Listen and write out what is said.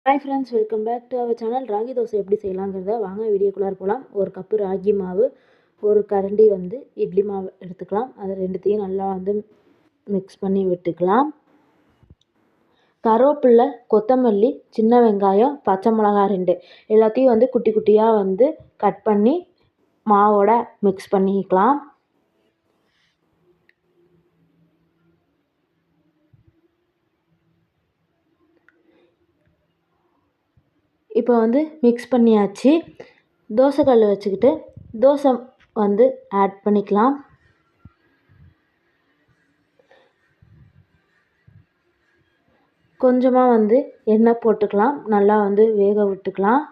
Hi friends, welcome back to our channel. Ragi dosa எப்படி செய்யலாங்கிறத வாங்க வீடியோக்குள்ளார போகலாம். ஒரு கப்பு ராகி மாவு, ஒரு கரண்டி இட்லி மாவு எடுத்துக்கலாம். அது ரெண்டுத்தையும் நல்லா மிக்ஸ் பண்ணி விட்டுக்கலாம். கருவேப்பிலை, கொத்தமல்லி, சின்ன வெங்காயம், பச்சை மிளகா 2 எல்லாத்தையும் குட்டி குட்டியாக கட் பண்ணி மாவோட மிக்ஸ் பண்ணிக்கலாம். இப்போ மிக்ஸ் பண்ணியாச்சு. தோசைக்கல் வச்சுக்கிட்டு தோசை ஆட் பண்ணிக்கலாம். கொஞ்சமாக எண்ணெய் போட்டுக்கலாம். நல்லா வேக விட்டுக்கலாம்.